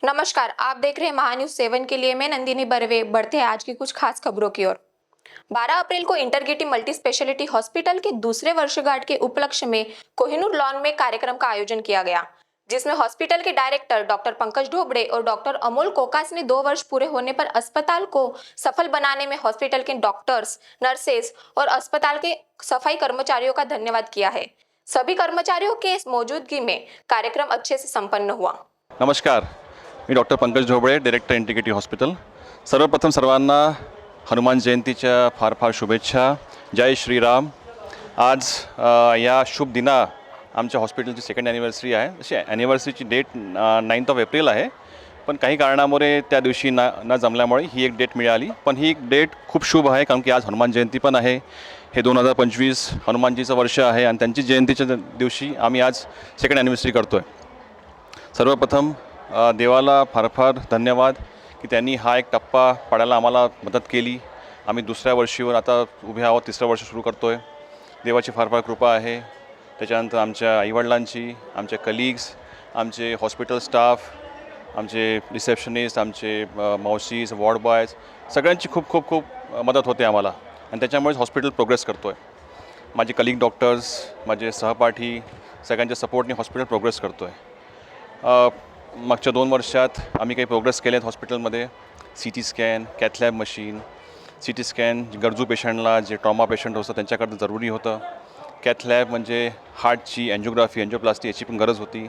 नमस्कार, आप देख रहे हैं महान्यूज 7 के लिए। मैं नंदिनी बर्वे। बढ़ते हैं आज की कुछ खास खबरों की ओर। 12 अप्रैल को इंटरगिटी मल्टी स्पेशलिटी हॉस्पिटल के दूसरे वर्षगांठ के उपलक्ष्य में कोहिनूर लॉन में कार्यक्रम का आयोजन किया गया, जिसमें हॉस्पिटल के डायरेक्टर डॉक्टर पंकज ढोबड़े और डॉक्टर अमोल कोकास ने 2 वर्ष पूरे होने पर अस्पताल को सफल बनाने में हॉस्पिटल के डॉक्टर्स, नर्सेस और अस्पताल के सफाई कर्मचारियों का धन्यवाद किया है। सभी कर्मचारियों के मौजूदगी में कार्यक्रम अच्छे से संपन्न हुआ। नमस्कार, मी doctor Pankaj Dhobale, director integrity hospital. सर्वप्रथम सर्वांना हनुमान जयंतीच्या फार फार शुभेच्छा। जय श्रीराम। आज या शुभ दिना आमच्या हॉस्पिटलची सेकंड ॲनिव्हर्सरी आहे। अशी ॲनिव्हर्सरीची डेट 9 एप्रिल आहे, पण काही कारणामुळे त्या दिवशी न जमल्यामुळे ही एक डेट मिळाली। पण ही एक डेट खूप शुभ आहे, कारण की आज हनुमान जयंती पण आहे। हे 2025 हनुमानजीचं वर्ष आहे आणि त्यांची जयंतीच्या दिवशी आम्ही आज सेकंड ॲनिव्हर्सरी करतो आहे। सर्वप्रथम देवाला फार फार धन्यवाद की त्यांनी हा एक टप्पा पाडायला आम्हाला मदत केली। आम्ही दुसऱ्या वर्षीवर आता उभे आहोत, तिसरं वर्ष सुरू करतो आहे। देवाची फार फार कृपा आहे। त्याच्यानंतर आमच्या आईवडिलांची, आमचे कलिग्स, आमचे हॉस्पिटल स्टाफ, आमचे रिसेप्शनिस्ट, आमचे मावशीज, वॉर्ड बॉयज, सगळ्यांची खूप खूप खूप मदत होते आम्हाला आणि त्याच्यामुळेच हॉस्पिटल प्रोग्रेस करतो आहे। माझे कलिग डॉक्टर्स, माझे सहपाठी, सगळ्यांच्या सपोर्टने हॉस्पिटल प्रोग्रेस करतो आहे। मागच्या 2 वर्षात आम्ही काही प्रोग्रेस केले आहेत हॉस्पिटलमध्ये। CT scan, cath lab machine, CT scan गरजू पेशंटला, जे ट्रॉमा पेशंट असतं त्यांच्याकडं जरुरी होतं। कॅथलॅब म्हणजे हार्टची एन्जिओग्राफी, एन्जिओप्लास्टी याची पण गरज होती।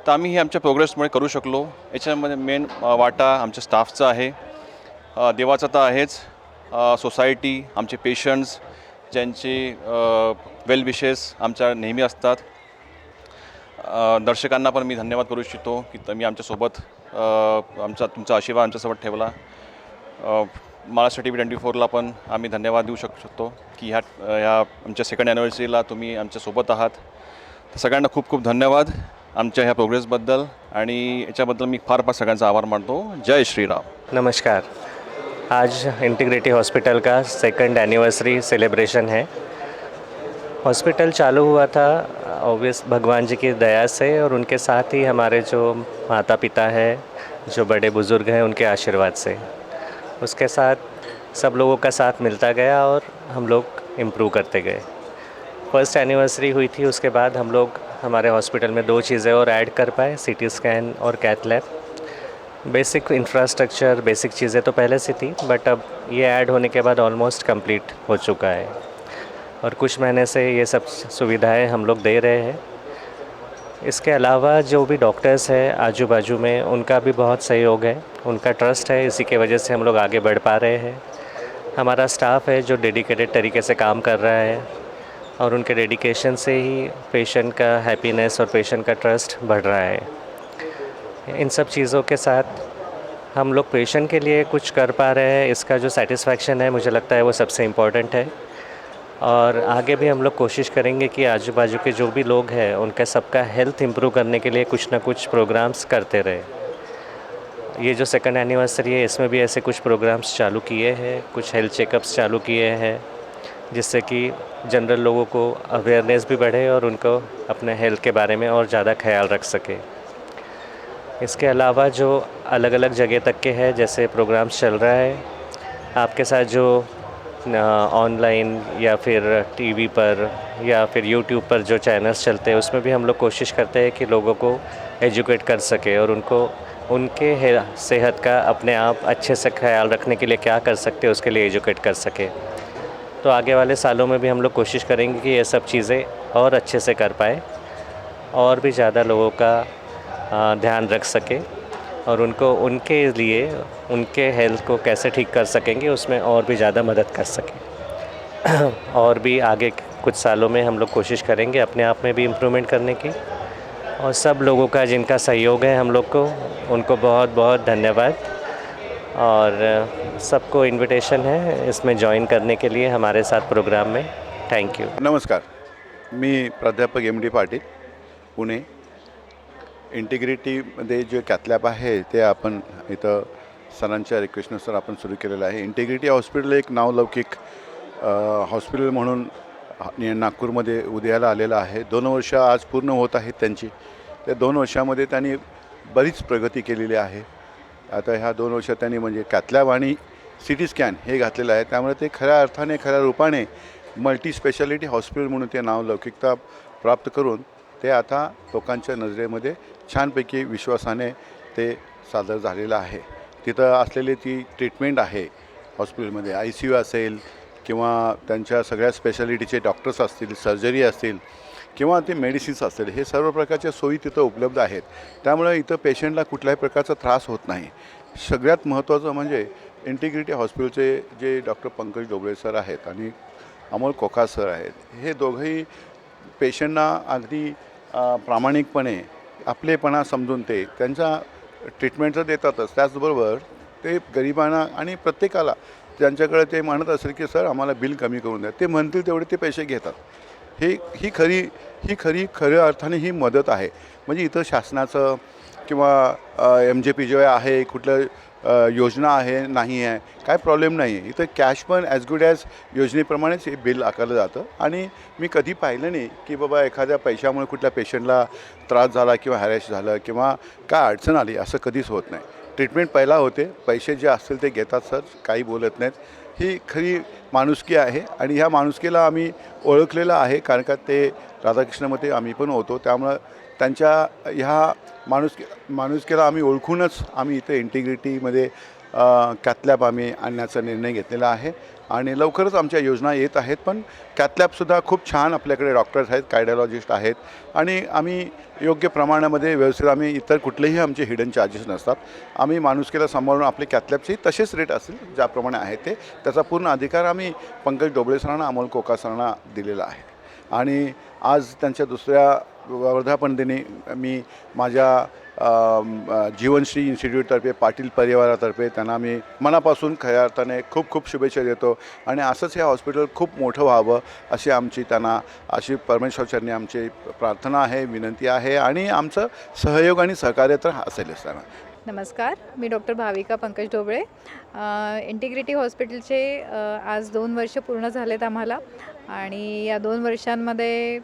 तर आम्ही हे आमच्या प्रोग्रेसमुळे करू शकलो। याच्यामध्ये मेन वाटा आमच्या स्टाफचा आहे, देवाचा तर आहेच, सोसायटी, आमचे पेशंट्स ज्यांचे वेल विशेस आमच्या नेहमी असतात। दर्शकांना पण मी धन्यवाद करू इच्छितो की तुम्ही आमच्यासोबत तुमचा आशीर्वाद आमच्यासोबत ठेवला। महाराष्ट्र TV 24ला पण आम्ही धन्यवाद देऊ शकतो की ह्या आमच्या सेकंड ॲनिव्हर्सरीला तुम्ही आमच्यासोबत आहात। तर सगळ्यांना खूप खूप धन्यवाद आमच्या ह्या प्रोग्रेसबद्दल आणि याच्याबद्दल मी फार फार सगळ्यांचा आभार मानतो। जय श्रीराम। नमस्कार, आज इंटीग्रिटी हॉस्पिटल का सेकंड एनिवर्सरी सेलिब्रेशन है। हॉस्पिटल चालू हुआ था ऑब्वियस भगवान जी की दया से, और उनके साथ ही हमारे जो माता पिता हैं, जो बड़े बुज़ुर्ग हैं, उनके आशीर्वाद से। उसके साथ सब लोगों का साथ मिलता गया और हम लोग इम्प्रूव करते गए। फर्स्ट एनिवर्सरी हुई थी, उसके बाद हम लोग हमारे हॉस्पिटल में 2 चीज़ें और ऐड कर पाए, CT स्कैन और cath lab. Basic infrastructure, basic चीज़ें तो पहले से थी, बट अब ये ऐड होने के बाद ऑलमोस्ट कंप्लीट हो चुका है और कुछ महीने से ये सब सुविधाएं हम लोग दे रहे हैं। इसके अलावा जो भी डॉक्टर्स हैं आजू बाजू में, उनका भी बहुत सहयोग है, उनका ट्रस्ट है, इसी के वजह से हम लोग आगे बढ़ पा रहे हैं। हमारा स्टाफ है जो डेडिकेटेड तरीके से काम कर रहा है, और उनके डेडिकेशन से ही पेशेंट का हैप्पीनेस और पेशेंट का ट्रस्ट बढ़ रहा है। इन सब चीज़ों के साथ हम लोग पेशेंट के लिए कुछ कर पा रहे हैं, इसका जो सेटिस्फैक्शन है मुझे लगता है वो सबसे इम्पॉर्टेंट है। और आगे भी हम लोग कोशिश करेंगे कि आजू बाजू के जो भी लोग हैं उनका सबका हेल्थ इम्प्रूव करने के लिए कुछ ना कुछ प्रोग्राम्स करते रहे। ये जो सेकंड एनिवर्सरी है, इसमें भी ऐसे कुछ प्रोग्राम्स चालू किए हैं, कुछ हेल्थ चेकअप्स चालू किए हैं, जिससे कि जनरल लोगों को अवेयरनेस भी बढ़े और उनको अपने हेल्थ के बारे में और ज़्यादा ख्याल रख सके। इसके अलावा जो अलग अलग जगह तक के हैं जैसे प्रोग्राम्स चल रहा है, आपके साथ जो ऑनलाइन या फिर टीवी पर या फिर यूट्यूब पर जो चैनल्स चलते हैं, उसमें भी हम लोग कोशिश करते हैं कि लोगों को एजुकेट कर सके और उनको उनके सेहत का अपने आप अच्छे से ख्याल रखने के लिए क्या कर सकते हैं उसके लिए एजुकेट कर सके। तो आगे वाले सालों में भी हम लोग कोशिश करेंगे कि ये सब चीज़ें और अच्छे से कर पाए और भी ज़्यादा लोगों का ध्यान रख सके, और उनको उनके लिए उनके हेल्थ को कैसे ठीक कर सकेंगे उसमें और भी ज़्यादा मदद कर सकें। और भी आगे कुछ सालों में हम लोग कोशिश करेंगे अपने आप में भी इम्प्रूवमेंट करने की, और सब लोगों का जिनका सहयोग है हम लोग को, उनको बहुत बहुत धन्यवाद। और सबको इनविटेशन है इसमें जॉइन करने के लिए हमारे साथ प्रोग्राम में। Thank you. नमस्कार, मी प्राध्यापक MD पाटील, पुणे। इंटिग्रिटीमध्ये जे कॅथलॅब आहे ते आपण इथं सरांच्या रिक्वेस्टनुसार आपण सुरू केलेलं आहे। इंटिग्रिटी हॉस्पिटल एक नावलौकिक हॉस्पिटल म्हणून नागपूरमध्ये उदयाला आलेलं आहे। 2 वर्ष आज पूर्ण होत आहेत त्यांची। त्या 2 वर्षामध्ये त्यांनी बरीच प्रगती केलेली आहे. आता ह्या 2 वर्षात त्यांनी म्हणजे कॅथलॅब आणि CT स्कॅन हे घातलेलं आहे. त्यामुळे ते खऱ्या अर्थाने खऱ्या रूपाने मल्टी स्पेशालिटी हॉस्पिटल म्हणून ते नाव लौकिकता प्राप्त करून ते आता लोकांच्या नजरेमध्ये छानपैकी विश्वासाने ते सादर झालेलं आहे. तिथं असलेली ती ट्रीटमेंट आहे हॉस्पिटलमध्ये, ICU असेल किंवा त्यांच्या सगळ्या स्पेशालिटीचे डॉक्टर्स असतील, सर्जरी असतील किंवा ते मेडिसिन्स असतील, हे सर्व प्रकारच्या सोयी तिथं उपलब्ध आहेत. त्यामुळे इथं पेशंटला कुठल्याही प्रकारचा त्रास होत नाही. सगळ्यात महत्त्वाचं म्हणजे इंटिग्रिटी हॉस्पिटलचे जे डॉक्टर पंकज ढोबळे सर आहेत आणि अमोल कोका सर आहेत, हे दोघंही पेशंटना अगदी प्रामाणिकपणे आपलेपणा समजून ते त्यांच्या ट्रीटमेंट तर देतातच, त्याचबरोबर ते गरिबांना आणि प्रत्येकाला त्यांच्याकडे ते म्हणत असेल की सर आम्हाला बिल कमी करून द्या, ते म्हणतील तेवढे ते पैसे घेतात. ही खऱ्या अर्थाने ही मदत आहे. म्हणजे इथं शासनाचं किंवा MJP आहे, कुठलं योजना आहे नाही आहे, काय प्रॉब्लेम नाही आहे. इथं कॅश पण ॲज गुड ॲज योजनेप्रमाणेच हे बिल आकारलं जातं. आणि मी कधी पाहिलं नाही की बाबा एखाद्या पैशामुळे कुठल्या पेशंटला त्रास झाला किंवा हॅरॅश झालं किंवा काय अडचण आली, असं कधीच होत नाही. ट्रीटमेंट पहिला होते, पैसे जे असतील ते घेतात सर, काही बोलत नाहीत. ही खरी माणुसकी आहे आणि ह्या माणुसकीला आम्ही ओळखलेलं आहे, कारण का ते राधाकृष्णमध्ये आम्ही पण होतो. त्यामुळं त्यांच्या ह्या माणुसकीला आम्ही ओळखूनच आम्ही इथे इंटिग्रिटीमध्ये कॅथलॅब आम्ही आणण्याचा निर्णय घेतलेला आहे आणि लवकरच आमच्या योजना येत आहेत. पण कॅथलॅबसुद्धा खूप छान आपल्याकडे डॉक्टर्स आहेत, कार्डिओलॉजिस्ट आहेत आणि आम्ही योग्य प्रमाणामध्ये व्यवस्थित आम्ही इतर कुठलेही आमचे हिडन चार्जेस नसतात. आम्ही माणुसकीला सांभाळून आपले कॅथलॅबचे तसेच रेट असतील ज्याप्रमाणे आहे ते, त्याचा पूर्ण अधिकार आम्ही पंकज ढोबळे सरांना, अमोल कोका सरांना दिलेला आहे. आणि आज त्यांच्या दुसऱ्या वर्धापन दिनी मी माझ्या जीवनश्री इन्स्टिट्यूटतर्फे, पाटील परिवारातर्फे त्यांना मी मनापासून खऱ्या अर्थाने खूप खूप शुभेच्छा देतो. आणि असंच हे हॉस्पिटल खूप मोठं व्हावं अशी आमची त्यांना अशी परमेश्वरचरणी आमची प्रार्थना आहे, विनंती आहे आणि आमचं सहयोग आणि सहकार्य तर असेलच त्यांना. नमस्कार, मी डॉक्टर भाविका पंकज ढोबळे. इंटिग्रिटी हॉस्पिटलचे आज 2 वर्ष पूर्ण झालेत आम्हाला आणि या 2 वर्षांमध्ये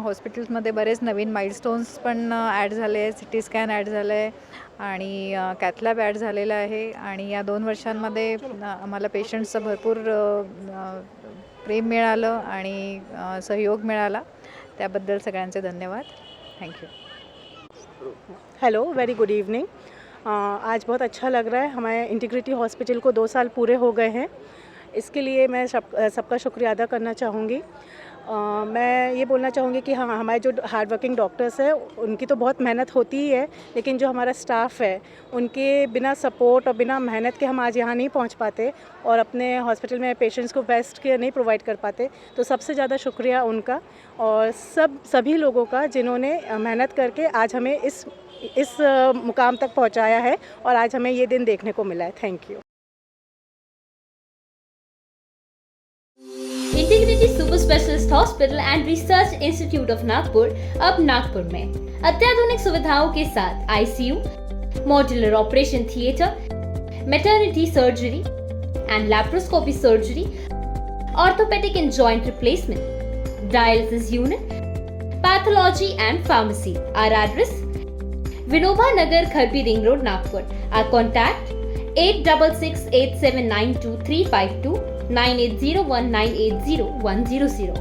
हॉस्पिटल्समध्ये बरेच नवीन माइलस्टोन्स पण ॲड झाले, CT स्कॅन ॲड झालं आहे आणि कॅथलॅब ॲड झालेलं आहे. आणि या 2 वर्षांमध्ये आम्हाला पेशंट्सचं भरपूर प्रेम मिळालं आणि सहयोग मिळाला. त्याबद्दल सगळ्यांचे धन्यवाद. Thank you. Hello, very good evening. आज बहुत अच्छा लग रहा है. हमारे इंटीग्रिटी हॉस्पिटल को 2 साल पूरे हो गए हैं. इसके लिए मैं सबका शुक्रिया अदा करना चाहूँगी. मैं ये बोलना चाहूँगी कि हाँ, हमारे जो हार्ड वर्किंग डॉक्टर्स हैं उनकी तो बहुत मेहनत होती ही है, लेकिन जो हमारा स्टाफ है उनके बिना सपोर्ट और बिना मेहनत के हम आज यहाँ नहीं पहुँच पाते और अपने हॉस्पिटल में पेशेंट्स को बेस्ट केयर नहीं प्रोवाइड कर पाते. तो सबसे ज़्यादा शुक्रिया उनका और सभी लोगों का जिन्होंने मेहनत करके आज हमें इस मुकाम तक पहुँचाया है और आज हमें ये दिन देखने को मिला है. Thank you. Integrity super specialist hospital end research institute of Nagpur अब नागपुर में अत्याधुनिक सुविधाओं के साथ ICU, modular operation theatre, maternity surgery end laparoscopy surgery, orthopaedic end joint replacement, dialysis unit, pathology end pharmacy. Our address: Vinoba Nagar, Kharbi Ring Road, Nagpur. Our contact: 8668792352, 9801980100.